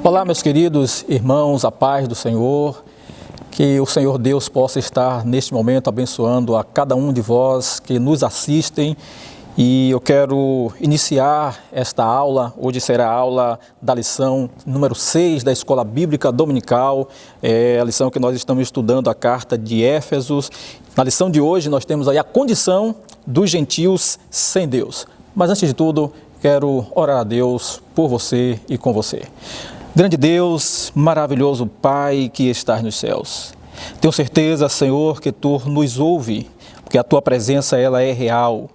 Olá, meus queridos irmãos, a paz do Senhor, que o Senhor Deus possa estar neste momento abençoando a cada um de vós que nos assistem. E eu quero iniciar esta aula. Hoje será a aula da lição número 6 da Escola Bíblica Dominical, a lição que nós estamos estudando a carta de Éfesos. Na lição de hoje nós temos aí a condição dos gentios sem Deus. Mas antes de tudo, quero orar a Deus por você e com você. Grande Deus, maravilhoso Pai que estás nos céus. Tenho certeza, Senhor, que Tu nos ouve, porque a Tua presença ela é real.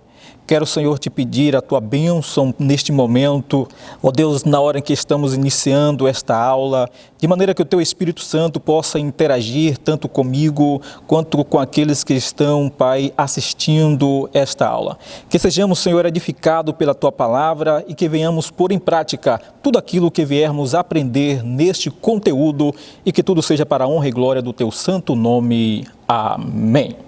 Quero, Senhor, te pedir a Tua bênção neste momento, ó Deus, na hora em que estamos iniciando esta aula, de maneira que o Teu Espírito Santo possa interagir tanto comigo quanto com aqueles que estão, Pai, assistindo esta aula. Que sejamos, Senhor, edificados pela Tua palavra e que venhamos pôr em prática tudo aquilo que viermos aprender neste conteúdo e que tudo seja para a honra e glória do Teu santo nome. Amém.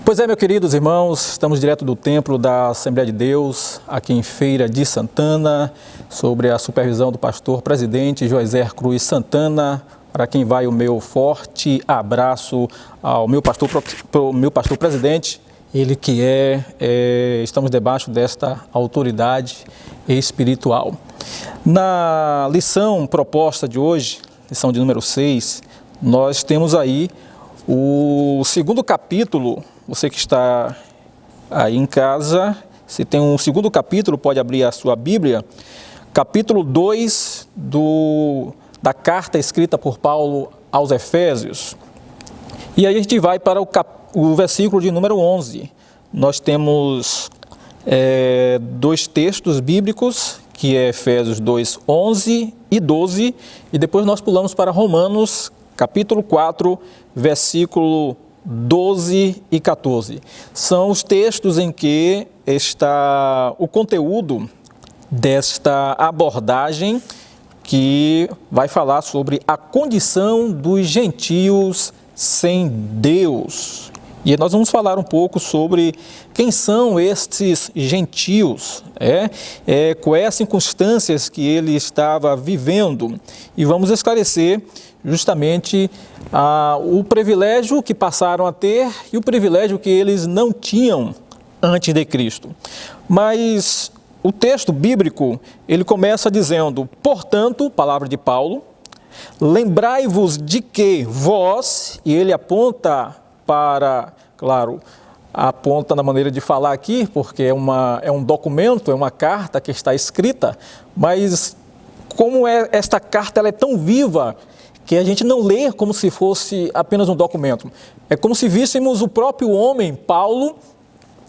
Pois é, meus queridos irmãos, estamos direto do templo da Assembleia de Deus, aqui em Feira de Santana, sobre a supervisão do pastor presidente Joézer Cruz Santana, para quem vai o meu forte abraço ao meu pastor presidente, ele que estamos debaixo desta autoridade espiritual. Na lição proposta de hoje, lição de número 6, nós temos aí o segundo capítulo. Você que está aí em casa, se tem um segundo capítulo, pode abrir a sua Bíblia, capítulo 2 da carta escrita por Paulo aos Efésios. E aí a gente vai para o versículo de número 11. Nós temos dois textos bíblicos, que é Efésios 2, 11 e 12, e depois nós pulamos para Romanos, capítulo 4, versículo 12 e 14. São os textos em que está o conteúdo desta abordagem que vai falar sobre a condição dos gentios sem Deus. E nós vamos falar um pouco sobre quem são estes gentios, quais as circunstâncias que ele estava vivendo, e vamos esclarecer justamente o privilégio que passaram a ter e o privilégio que eles não tinham antes de Cristo. Mas o texto bíblico, ele começa dizendo: portanto, palavra de Paulo, lembrai-vos de que vós, e ele aponta para, claro, aponta na maneira de falar aqui, porque é um documento, é uma carta que está escrita, mas como esta carta ela é tão viva, que a gente não lê como se fosse apenas um documento. É como se víssemos o próprio homem, Paulo,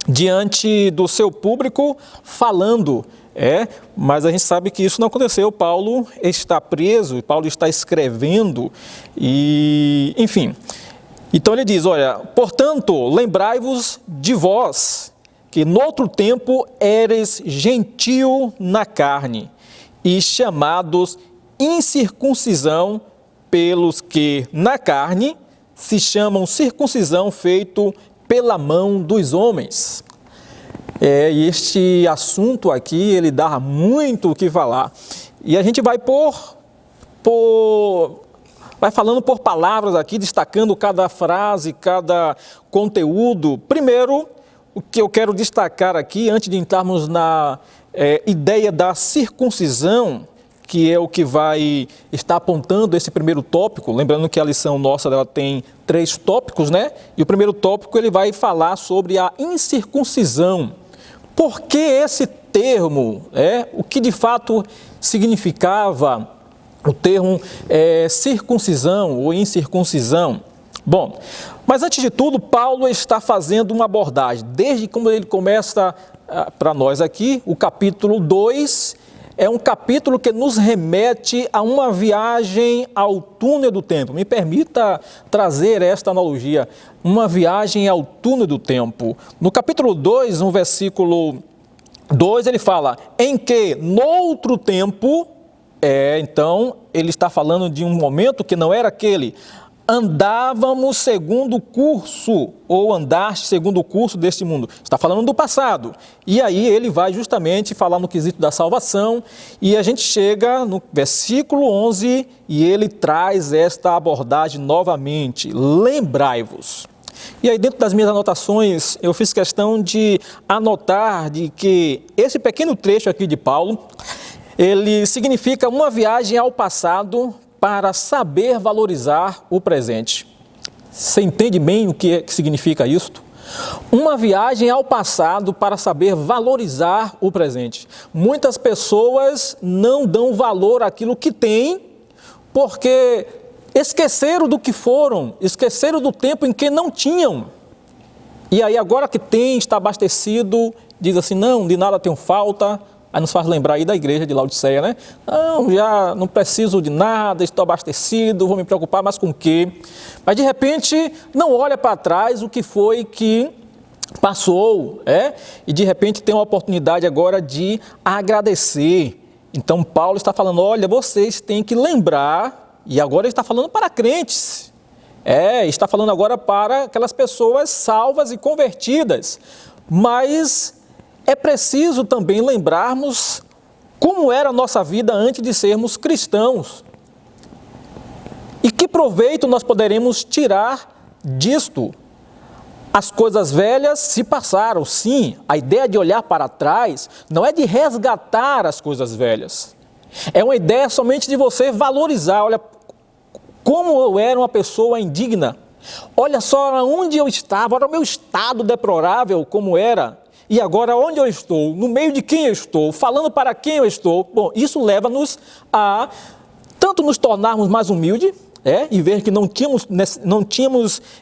diante do seu público falando. Mas a gente sabe que isso não aconteceu. Paulo está preso, Paulo está escrevendo, e enfim. Então ele diz, olha, portanto, lembrai-vos de vós, que noutro tempo eres gentio na carne, e chamados incircuncisão, pelos que na carne se chamam circuncisão feito pela mão dos homens. E este assunto aqui, ele dá muito o que falar. E a gente vai vai falando por palavras aqui, destacando cada frase, cada conteúdo. Primeiro, o que eu quero destacar aqui, antes de entrarmos na ideia da circuncisão, que é o que vai estar apontando esse primeiro tópico, lembrando que a lição nossa ela tem 3 tópicos, né? E o primeiro tópico ele vai falar sobre a incircuncisão. Por que esse termo? O que de fato significava o termo circuncisão ou incircuncisão? Bom, mas antes de tudo, Paulo está fazendo uma abordagem. Desde quando ele começa para nós aqui, o capítulo 2, é um capítulo que nos remete a uma viagem ao túnel do tempo. Me permita trazer esta analogia, uma viagem ao túnel do tempo. No capítulo 2, no versículo 2, ele fala, em que noutro tempo, então ele está falando de um momento que não era aquele, andávamos segundo o curso, ou andaste segundo o curso deste mundo. Está falando do passado. E aí ele vai justamente falar no quesito da salvação, e a gente chega no versículo 11, e ele traz esta abordagem novamente. Lembrai-vos. E aí dentro das minhas anotações, eu fiz questão de anotar de que esse pequeno trecho aqui de Paulo, ele significa uma viagem ao passado para saber valorizar o presente. Você entende bem o que significa isto? Uma viagem ao passado para saber valorizar o presente. Muitas pessoas não dão valor àquilo que têm, porque esqueceram do que foram, esqueceram do tempo em que não tinham. E aí agora que tem, está abastecido, diz assim, não, de nada tenho falta. Aí nos faz lembrar aí da igreja de Laodiceia, né? Não, já não preciso de nada, estou abastecido, vou me preocupar mais com o quê? Mas de repente não olha para trás o que foi que passou, e de repente tem uma oportunidade agora de agradecer. Então Paulo está falando, olha, vocês têm que lembrar, e agora ele está falando para crentes, está falando agora para aquelas pessoas salvas e convertidas, mas é preciso também lembrarmos como era a nossa vida antes de sermos cristãos. E que proveito nós poderemos tirar disto? As coisas velhas se passaram, sim. A ideia de olhar para trás não é de resgatar as coisas velhas. É uma ideia somente de você valorizar. Olha, como eu era uma pessoa indigna. Olha só onde eu estava, olha o meu estado deplorável como era. E agora onde eu estou, no meio de quem eu estou, falando para quem eu estou. Bom, isso leva-nos a tanto nos tornarmos mais humildes, e ver que não tínhamos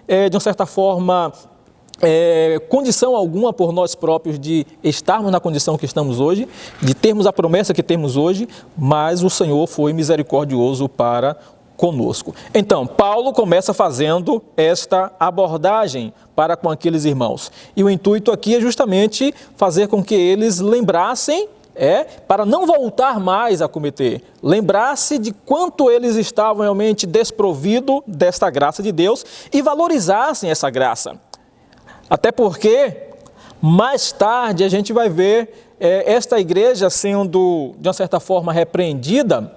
de uma certa forma, condição alguma por nós próprios de estarmos na condição que estamos hoje, de termos a promessa que temos hoje, mas o Senhor foi misericordioso para conosco. Então, Paulo começa fazendo esta abordagem para com aqueles irmãos. E o intuito aqui é justamente fazer com que eles lembrassem, para não voltar mais a cometer. Lembrar-se de quanto eles estavam realmente desprovidos desta graça de Deus e valorizassem essa graça. Até porque, mais tarde, a gente vai ver esta igreja sendo, de uma certa forma, repreendida,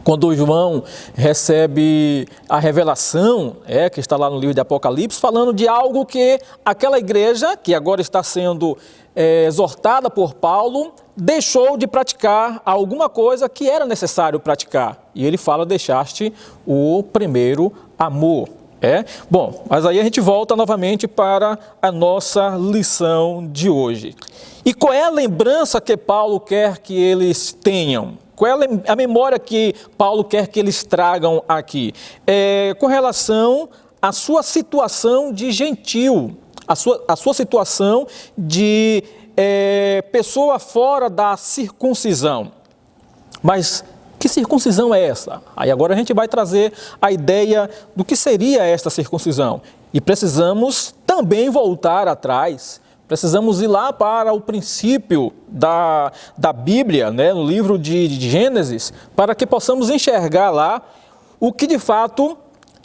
quando João recebe a revelação, que está lá no livro de Apocalipse, falando de algo que aquela igreja, que agora está sendo exortada por Paulo, deixou de praticar alguma coisa que era necessário praticar. E ele fala, deixaste o primeiro amor. Bom, mas aí a gente volta novamente para a nossa lição de hoje. E qual é a lembrança que Paulo quer que eles tenham? Qual é a memória que Paulo quer que eles tragam aqui? Com relação à sua situação de gentil, a sua situação de pessoa fora da circuncisão. Mas que circuncisão é essa? Aí agora a gente vai trazer a ideia do que seria esta circuncisão. E precisamos também voltar atrás. Precisamos ir lá para o princípio da Bíblia, no livro de Gênesis, para que possamos enxergar lá o que de fato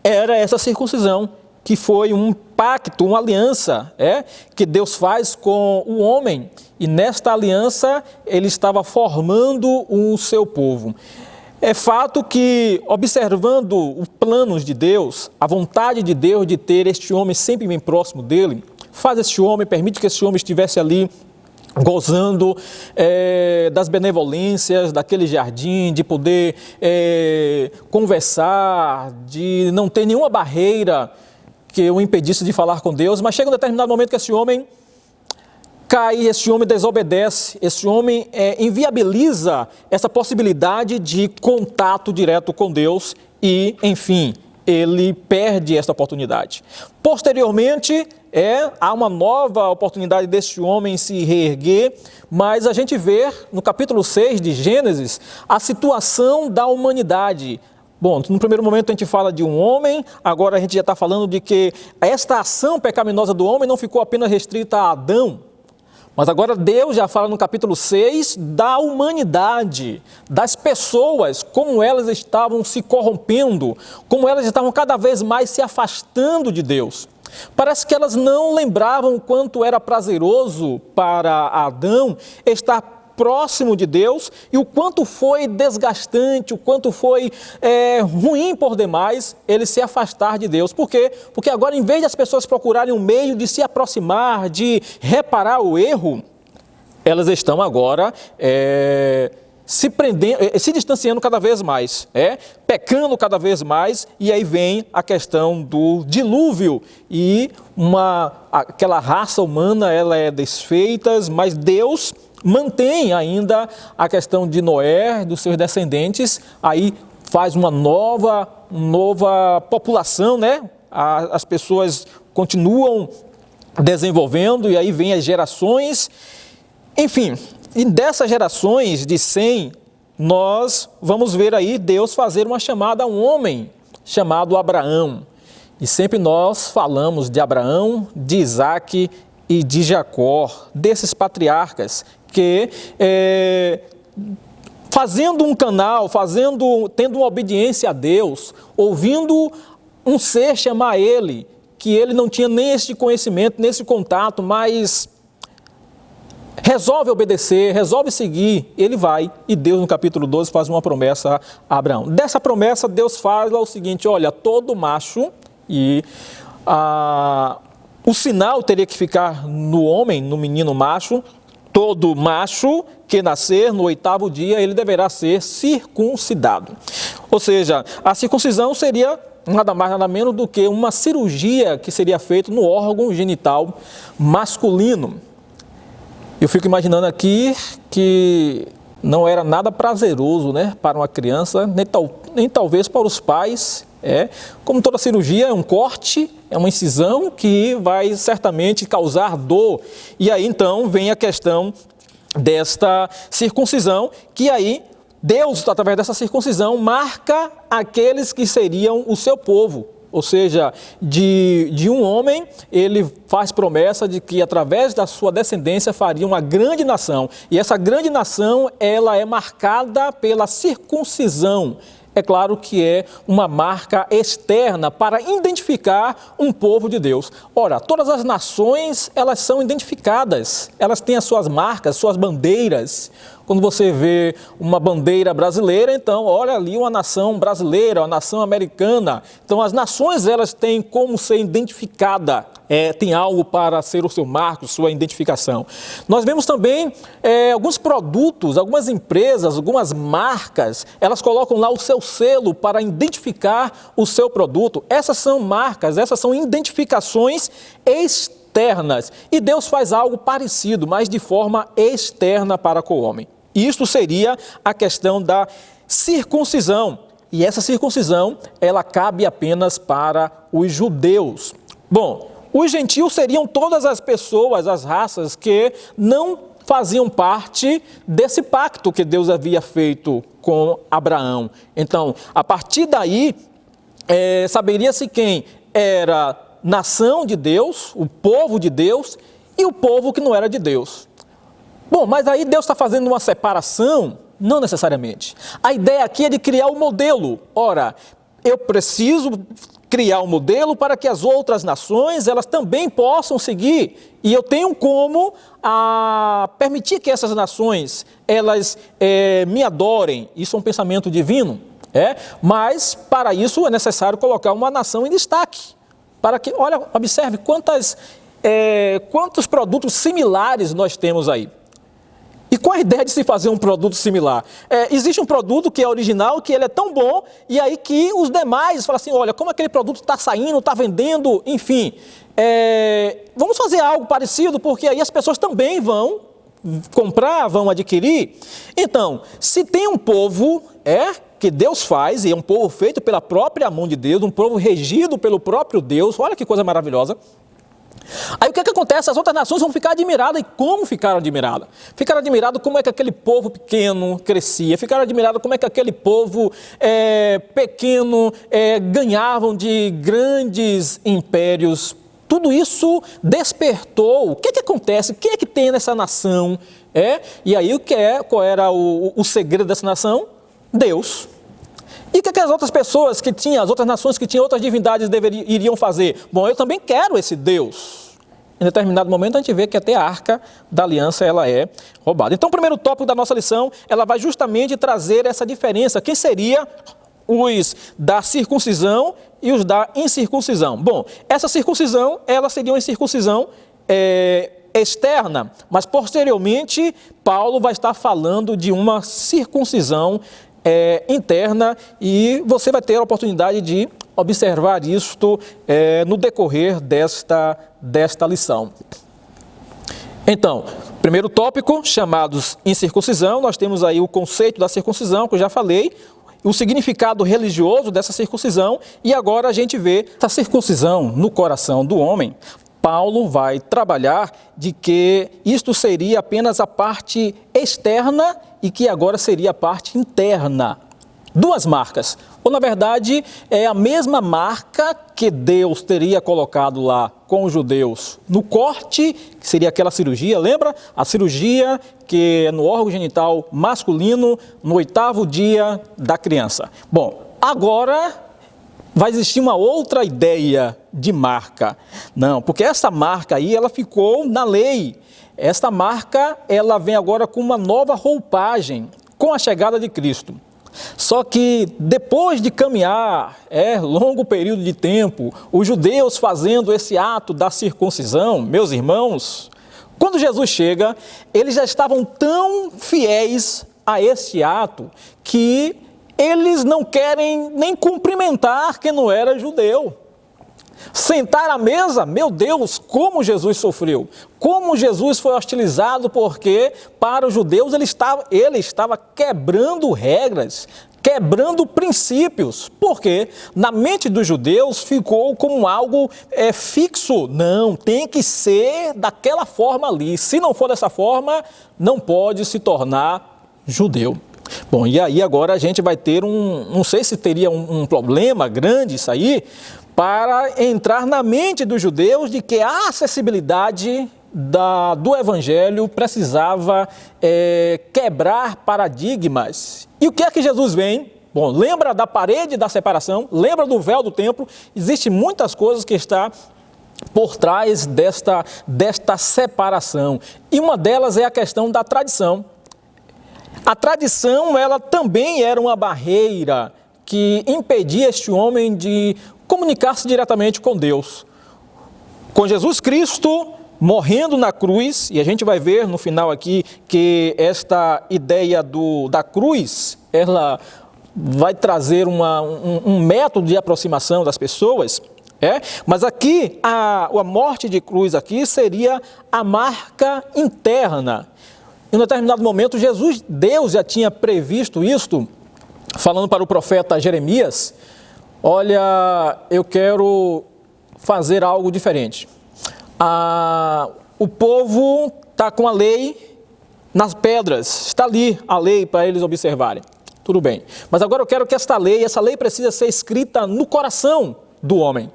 era essa circuncisão, que foi um pacto, uma aliança, que Deus faz com o homem. E nesta aliança ele estava formando o seu povo. É fato que, observando os planos de Deus, a vontade de Deus de ter este homem sempre bem próximo dele, faz este homem, permite que esse homem estivesse ali gozando das benevolências daquele jardim, de poder conversar, de não ter nenhuma barreira que o impedisse de falar com Deus, mas chega um determinado momento que esse homem cai, esse homem desobedece, esse homem inviabiliza essa possibilidade de contato direto com Deus e, enfim, ele perde esta oportunidade. Posteriormente, há uma nova oportunidade deste homem se reerguer, mas a gente vê no capítulo 6 de Gênesis a situação da humanidade. Bom, no primeiro momento a gente fala de um homem, agora a gente já está falando de que esta ação pecaminosa do homem não ficou apenas restrita a Adão, Mas agora Deus já fala no capítulo 6 da humanidade, das pessoas, como elas estavam se corrompendo, como elas estavam cada vez mais se afastando de Deus. Parece que elas não lembravam o quanto era prazeroso para Adão estar próximo de Deus e o quanto foi desgastante, o quanto foi ruim por demais ele se afastar de Deus. Por quê? Porque agora, em vez das pessoas procurarem um meio de se aproximar, de reparar o erro, elas estão agora se prendendo, se distanciando cada vez mais, pecando cada vez mais, e aí vem a questão do dilúvio e aquela raça humana ela é desfeita, mas Deus mantém ainda a questão de Noé, dos seus descendentes, aí faz uma nova população, As pessoas continuam desenvolvendo e aí vem as gerações. Enfim, e dessas gerações de 100, nós vamos ver aí Deus fazer uma chamada a um homem chamado Abraão. E sempre nós falamos de Abraão, de Isaque e de Jacó, desses patriarcas que fazendo um canal, tendo uma obediência a Deus, ouvindo um ser chamar ele, que ele não tinha nem esse conhecimento, nem esse contato, mas resolve obedecer, resolve seguir, ele vai, e Deus no capítulo 12 faz uma promessa a Abraão. Dessa promessa Deus fala o seguinte: olha, todo macho, e o sinal teria que ficar no homem, no menino macho, todo macho que nascer no 8º dia, ele deverá ser circuncidado. Ou seja, a circuncisão seria nada mais nada menos do que uma cirurgia que seria feita no órgão genital masculino. Eu fico imaginando aqui que não era nada prazeroso, para uma criança, nem talvez para os pais. Como toda cirurgia, é um corte, é uma incisão que vai certamente causar dor. E aí então vem a questão desta circuncisão, que aí Deus, através dessa circuncisão, marca aqueles que seriam o seu povo. Ou seja, de um homem, ele faz promessa de que através da sua descendência faria uma grande nação. E essa grande nação, ela é marcada pela circuncisão. É claro que é uma marca externa para identificar um povo de Deus. Ora, todas as nações, elas são identificadas, elas têm as suas marcas, suas bandeiras. Quando você vê uma bandeira brasileira, então, olha ali uma nação brasileira, uma nação americana. Então, as nações, elas têm como ser identificada, tem algo para ser o seu marco, sua identificação. Nós vemos também alguns produtos, algumas empresas, algumas marcas, elas colocam lá o seu selo para identificar o seu produto. Essas são marcas, essas são identificações externas. E Deus faz algo parecido, mas de forma externa para com o homem. Isto seria a questão da circuncisão. E essa circuncisão, ela cabe apenas para os judeus. Bom, os gentios seriam todas as pessoas, as raças que não faziam parte desse pacto que Deus havia feito com Abraão. Então, a partir daí, saberia-se quem era nação de Deus, o povo de Deus, e o povo que não era de Deus. Bom, mas aí Deus está fazendo uma separação? Não necessariamente. A ideia aqui é de criar um modelo. Ora, eu preciso criar um modelo para que as outras nações, elas também possam seguir. E eu tenho como permitir que essas nações, elas me adorem. Isso é um pensamento divino. Mas, para isso, é necessário colocar uma nação em destaque. Para que, olha, observe quantos produtos similares nós temos aí. E qual a ideia de se fazer um produto similar? Existe um produto que é original, que ele é tão bom, e aí que os demais falam assim, olha, como aquele produto está saindo, está vendendo, enfim. Vamos fazer algo parecido, porque aí as pessoas também vão comprar, vão adquirir. Então, se tem um povo, que Deus faz, e é um povo feito pela própria mão de Deus, um povo regido pelo próprio Deus, olha que coisa maravilhosa. Aí o que acontece? As outras nações vão ficar admiradas. E como ficaram admiradas? Ficaram admiradas como é que aquele povo pequeno crescia. Ficaram admiradas como é que aquele povo pequeno ganhavam de grandes impérios Tudo isso despertou. O que que acontece? Quem é que tem nessa nação? E aí qual era o segredo dessa nação? Deus. E o que as outras pessoas que tinham, as outras nações que tinham outras divindades iriam fazer? Bom, eu também quero esse Deus. Em determinado momento a gente vê que até a Arca da Aliança ela é roubada. Então o primeiro tópico da nossa lição, ela vai justamente trazer essa diferença. Quem seria os da circuncisão e os da incircuncisão? Bom, essa circuncisão, ela seria uma circuncisão externa, mas posteriormente Paulo vai estar falando de uma circuncisão interna, e você vai ter a oportunidade de observar isto no decorrer desta lição. Então, primeiro tópico, chamados incircuncisão, nós temos aí o conceito da circuncisão, que eu já falei, o significado religioso dessa circuncisão, e agora a gente vê essa circuncisão no coração do homem. Paulo vai trabalhar de que isto seria apenas a parte externa e que agora seria a parte interna. Duas marcas, ou na verdade é a mesma marca que Deus teria colocado lá com os judeus no corte, que seria aquela cirurgia, lembra? A cirurgia que é no órgão genital masculino no 8º dia da criança. Bom, agora vai existir uma outra ideia de marca. Não, porque essa marca aí, ela ficou na lei. Esta marca, ela vem agora com uma nova roupagem, com a chegada de Cristo. Só que depois de caminhar longo período de tempo, os judeus fazendo esse ato da circuncisão, meus irmãos, quando Jesus chega, eles já estavam tão fiéis a esse ato que eles não querem nem cumprimentar quem não era judeu. Sentar à mesa, meu Deus, como Jesus sofreu, como Jesus foi hostilizado, porque para os judeus ele estava quebrando regras, quebrando princípios, porque na mente dos judeus ficou como algo fixo. Não, tem que ser daquela forma ali, se não for dessa forma, não pode se tornar judeu. Bom, e aí agora a gente vai ter não sei se teria um problema grande isso aí, para entrar na mente dos judeus de que a acessibilidade do evangelho precisava quebrar paradigmas. E o que é que Jesus vem? Bom, lembra da parede da separação, lembra do véu do templo, existem muitas coisas que está por trás desta separação, e uma delas é a questão da tradição. A tradição, ela também era uma barreira que impedia este homem de comunicar-se diretamente com Deus. Com Jesus Cristo morrendo na cruz, e a gente vai ver no final aqui que esta ideia da cruz, ela vai trazer um método de aproximação das pessoas, mas aqui a morte de cruz aqui seria a marca interna. Em um determinado momento, Deus já tinha previsto isto, falando para o profeta Jeremias: olha, eu quero fazer algo diferente. O povo está com a lei nas pedras, está ali a lei para eles observarem. Tudo bem, mas agora eu quero que essa lei precisa ser escrita no coração do homem.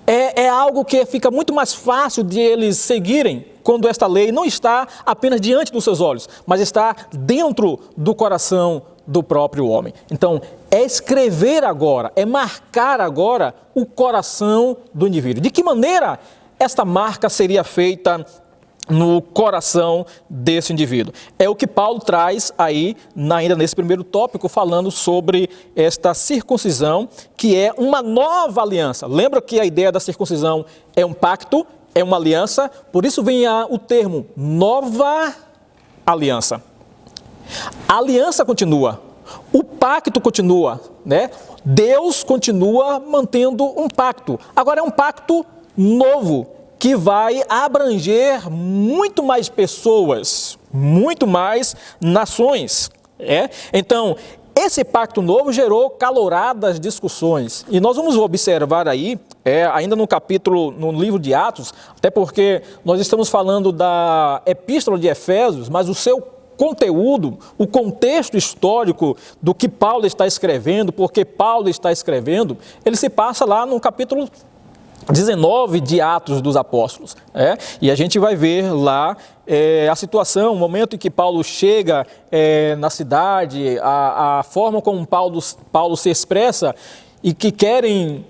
É algo que fica muito mais fácil de eles seguirem quando esta lei não está apenas diante dos seus olhos, mas está dentro do coração do próprio homem. Então, é escrever agora, é marcar agora o coração do indivíduo. De que maneira esta marca seria feita no coração desse indivíduo? É o que Paulo traz aí, ainda nesse primeiro tópico, falando sobre esta circuncisão, que é uma nova aliança. Lembra que a ideia da circuncisão é um pacto, é uma aliança, por isso vem o termo nova aliança. A aliança continua, o pacto continua, né? Deus continua mantendo um pacto. Agora é um pacto novo, que vai abranger muito mais pessoas, muito mais nações. Então, esse pacto novo gerou caloradas discussões. E nós vamos observar aí, ainda no livro de Atos, até porque nós estamos falando da Epístola de Efésios, mas o seu conteúdo, o contexto histórico do que Paulo está escrevendo, porque Paulo está escrevendo, ele se passa lá no capítulo 19 de Atos dos Apóstolos. E a gente vai ver lá a situação, o momento em que Paulo chega na cidade, a forma como Paulo se expressa e que querem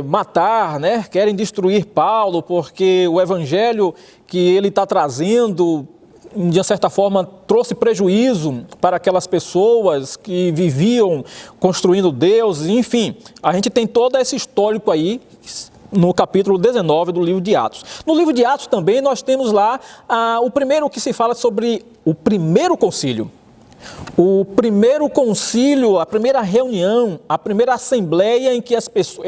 matar, né? Querem destruir Paulo, porque o evangelho que ele está trazendo, de uma certa forma, trouxe prejuízo para aquelas pessoas que viviam construindo deuses, enfim. A gente tem todo esse histórico aí no capítulo 19 do livro de Atos. No livro de Atos também nós temos lá o primeiro que se fala sobre o primeiro concílio. O primeiro concílio, a primeira reunião, a primeira assembleia em que as pessoas,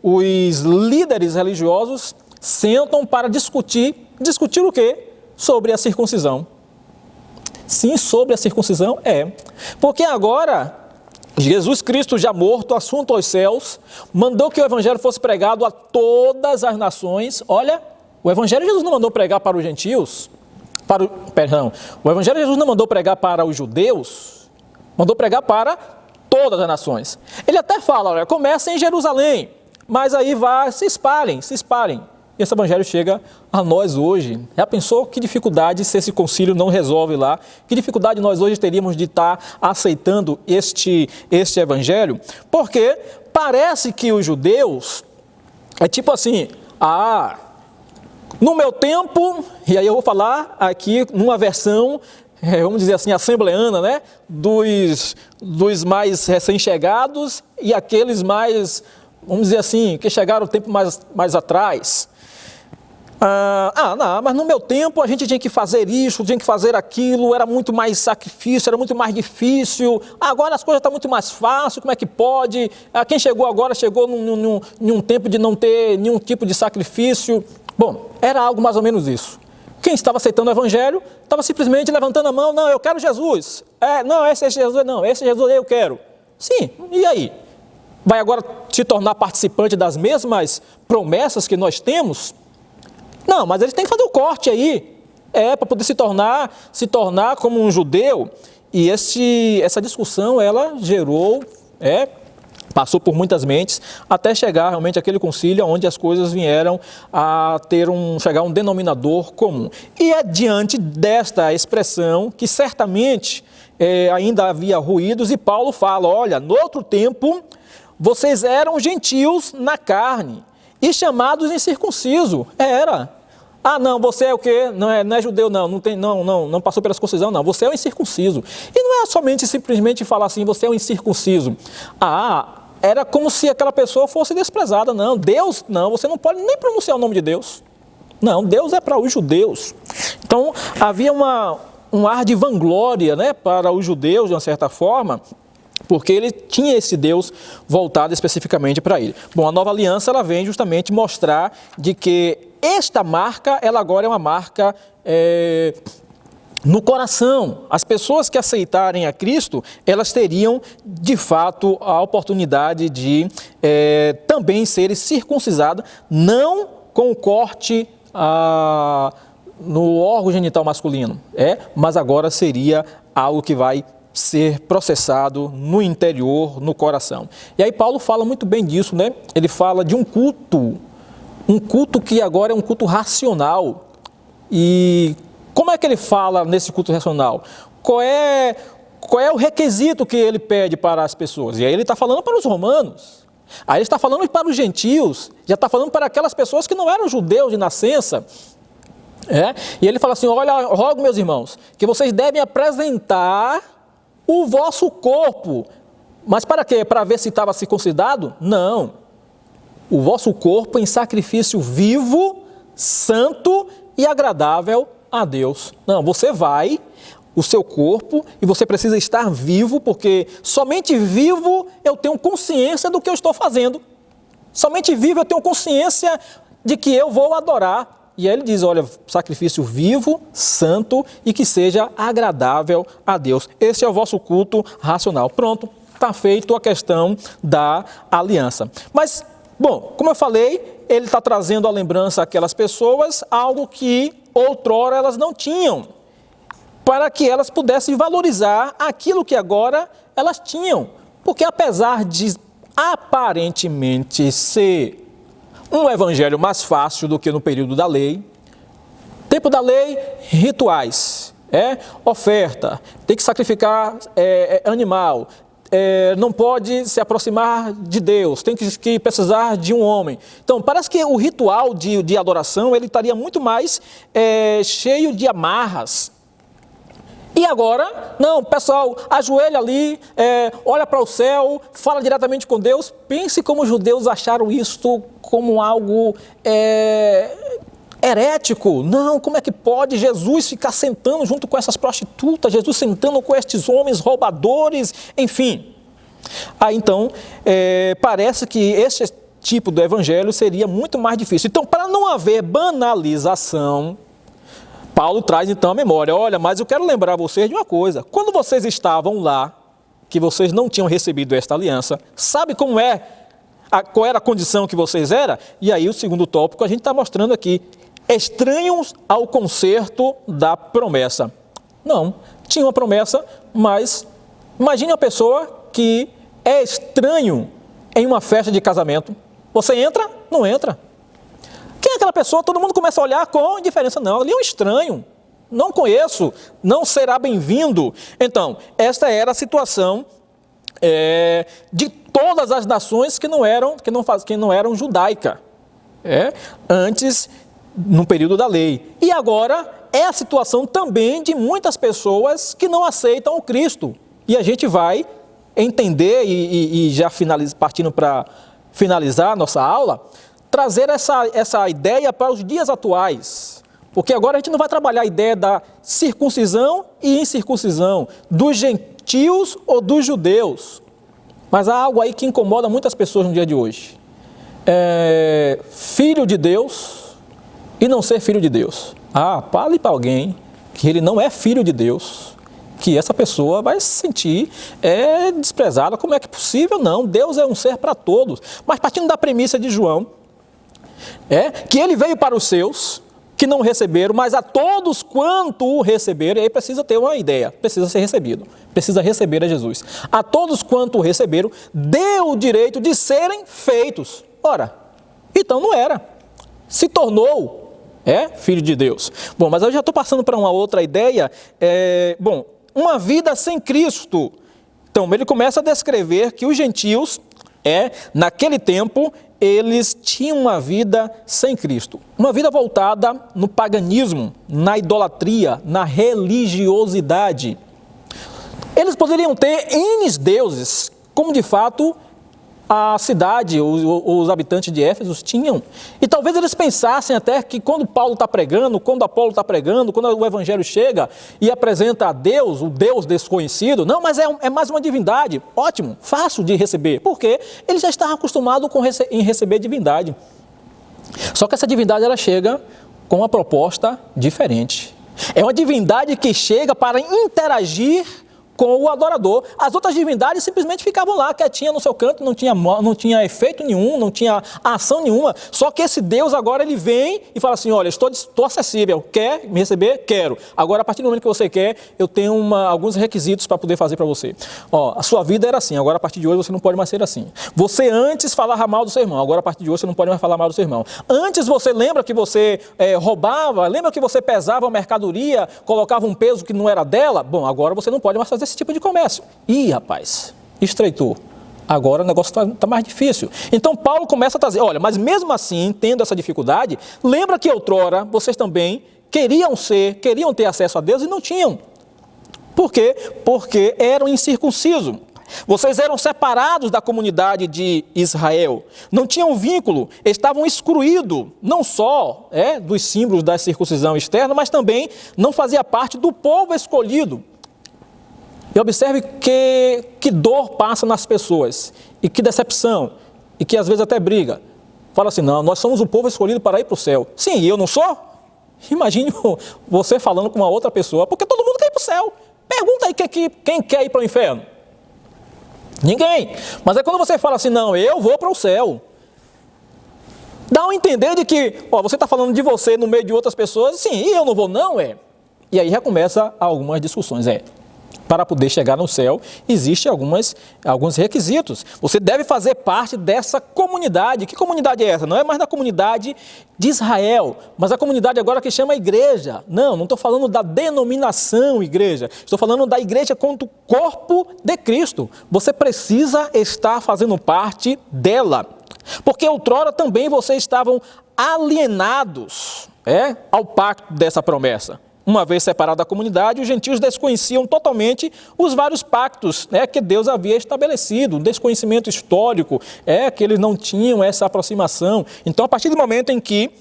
os líderes religiosos sentam para discutir o quê? Sobre a circuncisão. Sim, sobre a circuncisão Porque agora, Jesus Cristo já morto, assunto aos céus, mandou que o evangelho fosse pregado a todas as nações. Olha, o evangelho Jesus não mandou pregar para os gentios, o evangelho Jesus não mandou pregar para os judeus, mandou pregar para todas as nações. Ele até fala, olha, começa em Jerusalém, mas aí se espalhem. E esse evangelho chega a nós hoje. Já pensou que dificuldade se esse concílio não resolve lá? Que dificuldade nós hoje teríamos de estar aceitando este evangelho? Porque parece que os judeus, tipo assim, no meu tempo, e aí eu vou falar aqui numa versão, vamos dizer assim, assembleana, né? Dos mais recém-chegados e aqueles mais, vamos dizer assim, que chegaram o tempo mais atrás. Não, mas no meu tempo a gente tinha que fazer isso, tinha que fazer aquilo, era muito mais sacrifício, era muito mais difícil, agora as coisas estão muito mais fáceis, como é que pode? Quem chegou agora chegou num tempo de não ter nenhum tipo de sacrifício. Bom, era algo mais ou menos isso. Quem estava aceitando o evangelho estava simplesmente levantando a mão, não, eu quero Jesus. Não, esse Jesus não, esse Jesus eu quero. Sim, e aí? Vai agora se tornar participante das mesmas promessas que nós temos? Não, mas eles têm que fazer o corte aí, para poder se tornar como um judeu. E essa discussão, ela gerou, passou por muitas mentes, até chegar realmente àquele concílio onde as coisas vieram a chegar a um denominador comum. E é diante desta expressão que certamente ainda havia ruídos, e Paulo fala, olha, no outro tempo, vocês eram gentios na carne, e chamados incircunciso. Não, você é o quê? Não é judeu, não passou pela circuncisão, não. Você é o incircunciso. E não é somente simplesmente falar assim, você é o incircunciso. Era como se aquela pessoa fosse desprezada. Não, Deus, não, você não pode nem pronunciar o nome de Deus. Não, Deus é para os judeus. Então, havia um ar de vanglória, né, para os judeus, de uma certa forma, porque ele tinha esse Deus voltado especificamente para ele. Bom, a nova aliança, ela vem justamente mostrar de que esta marca, ela agora é uma marca no coração. As pessoas que aceitarem a Cristo, elas teriam, de fato, a oportunidade de também serem circuncisadas, não com o corte no órgão genital masculino, mas agora seria algo que vai ser processado no interior, no coração. E aí Paulo fala muito bem disso, né? Ele fala de um culto que agora é um culto racional. E como é que ele fala nesse culto racional? Qual é o requisito que ele pede para as pessoas? E aí ele está falando para os romanos, aí ele está falando para os gentios, já está falando para aquelas pessoas que não eram judeus de nascença. E ele fala assim, olha, rogo meus irmãos, que vocês devem apresentar o vosso corpo. Mas para quê? Para ver se estava circuncidado? Não. O vosso corpo em sacrifício vivo, santo e agradável a Deus. Não, você vai, o seu corpo, e você precisa estar vivo, porque somente vivo eu tenho consciência do que eu estou fazendo. Somente vivo eu tenho consciência de que eu vou adorar. E aí ele diz, olha, sacrifício vivo, santo e que seja agradável a Deus. Esse é o vosso culto racional. Pronto, está feito a questão da aliança. Mas, bom, como eu falei, ele está trazendo à lembrança àquelas pessoas algo que outrora elas não tinham, para que elas pudessem valorizar aquilo que agora elas tinham. Porque apesar de aparentemente ser um evangelho mais fácil do que no período da lei. Tempo da lei, rituais, oferta, tem que sacrificar animal, não pode se aproximar de Deus, tem que precisar de um homem. Então, parece que o ritual de adoração, ele estaria muito mais cheio de amarras. E agora, não, o pessoal ajoelha ali, olha para o céu, fala diretamente com Deus. Pense como os judeus acharam isto como algo herético. Não, como é que pode Jesus ficar sentando junto com essas prostitutas, Jesus sentando com estes homens roubadores, enfim. Aí então, parece que esse tipo do evangelho seria muito mais difícil. Então, para não haver banalização, Paulo traz então a memória, olha, mas eu quero lembrar vocês de uma coisa, quando vocês estavam lá, que vocês não tinham recebido esta aliança, sabe como qual era a condição que vocês eram? E aí o segundo tópico a gente está mostrando aqui, estranhos ao concerto da promessa. Não, tinha uma promessa, mas imagine uma pessoa que é estranho em uma festa de casamento, você entra? Não entra. Quem é aquela pessoa? Todo mundo começa a olhar com indiferença. Não, ali é um estranho, não conheço, não será bem-vindo. Então, esta era a situação de todas as nações que não eram judaicas, antes, no período da lei. E agora é a situação também de muitas pessoas que não aceitam o Cristo. E a gente vai entender, e já partindo para finalizar a nossa aula, trazer essa ideia para os dias atuais. Porque agora a gente não vai trabalhar a ideia da circuncisão e incircuncisão, dos gentios ou dos judeus. Mas há algo aí que incomoda muitas pessoas no dia de hoje. Filho de Deus e não ser filho de Deus. Fale para alguém que ele não é filho de Deus, que essa pessoa vai se sentir desprezada. Como é que é possível? Não, Deus é um ser para todos. Mas partindo da premissa de João, que ele veio para os seus, que não receberam, mas a todos quanto o receberam, e aí precisa ter uma ideia, precisa ser recebido, precisa receber a Jesus. A todos quanto o receberam, deu o direito de serem feitos. Ora, então não era, se tornou, filho de Deus. Bom, mas eu já estou passando para uma outra ideia, uma vida sem Cristo. Então, ele começa a descrever que os gentios, naquele tempo, eles tinham uma vida sem Cristo, uma vida voltada no paganismo, na idolatria, na religiosidade. Eles poderiam ter N deuses, como de fato a cidade, os habitantes de Éfeso tinham. E talvez eles pensassem até que quando Paulo está pregando, quando Apolo está pregando, quando o evangelho chega e apresenta a Deus, o Deus desconhecido, não, mas é mais uma divindade, ótimo, fácil de receber, porque eles já estavam acostumados em receber divindade. Só que essa divindade ela chega com uma proposta diferente. É uma divindade que chega para interagir com o adorador. As outras divindades simplesmente ficavam lá, quietinha no seu canto, não tinha efeito nenhum, não tinha ação nenhuma. Só que esse Deus agora ele vem e fala assim, olha, estou acessível, quer me receber? Quero. Agora, a partir do momento que você quer, eu tenho alguns requisitos para poder fazer para você. A sua vida era assim, agora a partir de hoje você não pode mais ser assim. Você antes falava mal do seu irmão, agora a partir de hoje você não pode mais falar mal do seu irmão. Antes você lembra que você roubava, lembra que você pesava a mercadoria, colocava um peso que não era dela? Bom, agora você não pode mais fazer esse tipo de comércio. Ih, rapaz, estreitou. Agora o negócio está mais difícil. Então Paulo começa a trazer, olha, mas mesmo assim, tendo essa dificuldade, lembra que outrora vocês também queriam ter acesso a Deus e não tinham. Por quê? Porque eram incircuncisos. Vocês eram separados da comunidade de Israel, não tinham vínculo, estavam excluídos, não só dos símbolos da circuncisão externa, mas também não fazia parte do povo escolhido. E observe que dor passa nas pessoas, e que decepção, e que às vezes até briga. Fala assim, não, nós somos o povo escolhido para ir para o céu. Sim, e eu não sou? Imagine você falando com uma outra pessoa, porque todo mundo quer ir para o céu. Pergunta aí quem quer ir para o inferno. Ninguém. Mas é quando você fala assim, não, eu vou para o céu. Dá um entender de que, você está falando de você no meio de outras pessoas, sim, e eu não vou não, E aí já começa algumas discussões, Para poder chegar no céu, existem alguns requisitos. Você deve fazer parte dessa comunidade. Que comunidade é essa? Não é mais da comunidade de Israel, mas a comunidade agora que chama igreja. Não estou falando da denominação igreja. Estou falando da igreja quanto corpo de Cristo. Você precisa estar fazendo parte dela. Porque outrora também vocês estavam alienados ao pacto dessa promessa. Uma vez separada da comunidade, os gentios desconheciam totalmente os vários pactos que Deus havia estabelecido, um desconhecimento histórico, que eles não tinham essa aproximação. Então, a partir do momento em que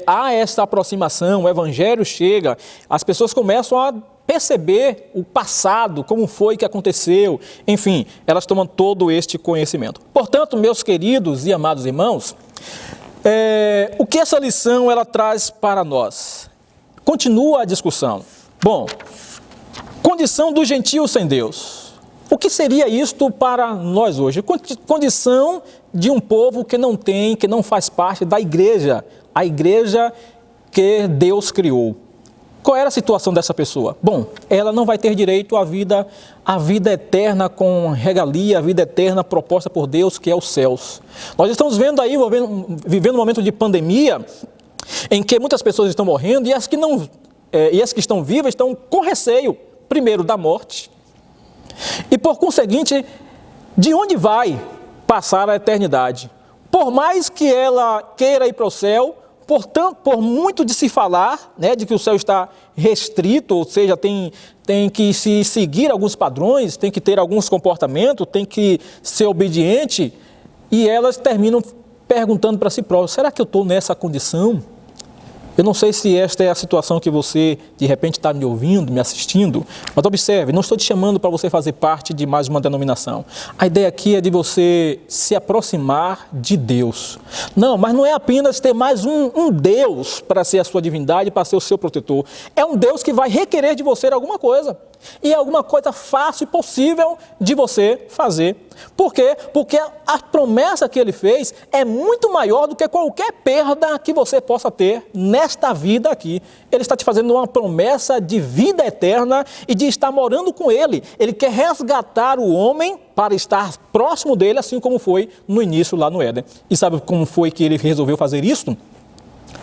há essa aproximação, o evangelho chega, as pessoas começam a perceber o passado, como foi que aconteceu, enfim, elas tomam todo este conhecimento. Portanto, meus queridos e amados irmãos, o que essa lição ela traz para nós? Continua a discussão. Bom, condição do gentio sem Deus. O que seria isto para nós hoje? Condição de um povo que não faz parte da igreja, a igreja que Deus criou. Qual era a situação dessa pessoa? Bom, ela não vai ter direito à vida eterna com regalia, a vida eterna proposta por Deus, que é os céus. Nós estamos vendo aí, vivendo um momento de pandemia, em que muitas pessoas estão morrendo e as que estão vivas estão com receio, primeiro, da morte e, por conseguinte, de onde vai passar a eternidade. Por mais que ela queira ir para o céu, por muito de se falar, de que o céu está restrito, ou seja, tem que se seguir alguns padrões, tem que ter alguns comportamentos, tem que ser obediente, e elas terminam perguntando para si próprias, será que eu estou nessa condição? Eu não sei se esta é a situação que você, de repente, está me ouvindo, me assistindo, mas observe, não estou te chamando para você fazer parte de mais uma denominação. A ideia aqui é de você se aproximar de Deus. Não, mas não é apenas ter mais um Deus para ser a sua divindade, para ser o seu protetor. É um Deus que vai requerer de você alguma coisa. E é alguma coisa fácil e possível de você fazer. Por quê? Porque a promessa que ele fez é muito maior do que qualquer perda que você possa ter nesta vida aqui. Ele está te fazendo uma promessa de vida eterna e de estar morando com ele. Ele quer resgatar o homem para estar próximo dele, assim como foi no início lá no Éden. E sabe como foi que ele resolveu fazer isso?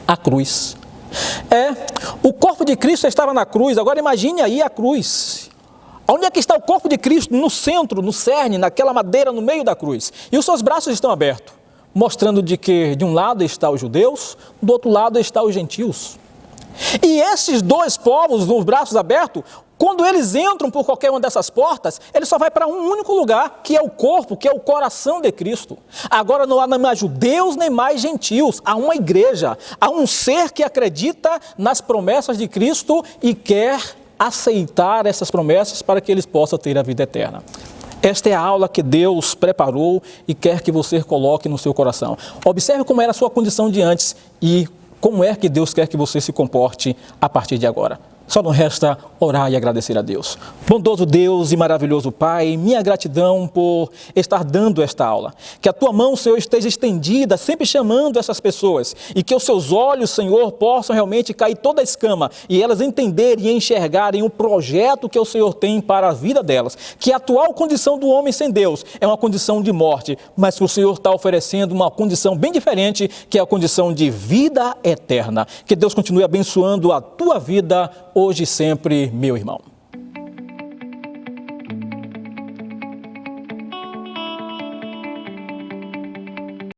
A cruz. O corpo de Cristo estava na cruz. Agora imagine aí a cruz. Onde é que está o corpo de Cristo? No centro, no cerne, naquela madeira no meio da cruz. E os seus braços estão abertos, mostrando de que de um lado está os judeus, do outro lado está os gentios. E esses dois povos, os braços abertos, quando eles entram por qualquer uma dessas portas, ele só vai para um único lugar, que é o corpo, que é o coração de Cristo. Agora não há nem mais judeus, nem mais gentios. Há uma igreja, há um ser que acredita nas promessas de Cristo e quer aceitar essas promessas para que eles possam ter a vida eterna. Esta é a aula que Deus preparou e quer que você coloque no seu coração. Observe como era a sua condição de antes e como é que Deus quer que você se comporte a partir de agora. Só não resta orar e agradecer a Deus. Bondoso Deus e maravilhoso Pai, minha gratidão por estar dando esta aula. Que a Tua mão, Senhor, esteja estendida, sempre chamando essas pessoas. E que os Seus olhos, Senhor, possam realmente cair toda a escama e elas entenderem e enxergarem o projeto que o Senhor tem para a vida delas. Que a atual condição do homem sem Deus é uma condição de morte, mas que o Senhor está oferecendo uma condição bem diferente, que é a condição de vida eterna. Que Deus continue abençoando a tua vida hoje e sempre, meu irmão.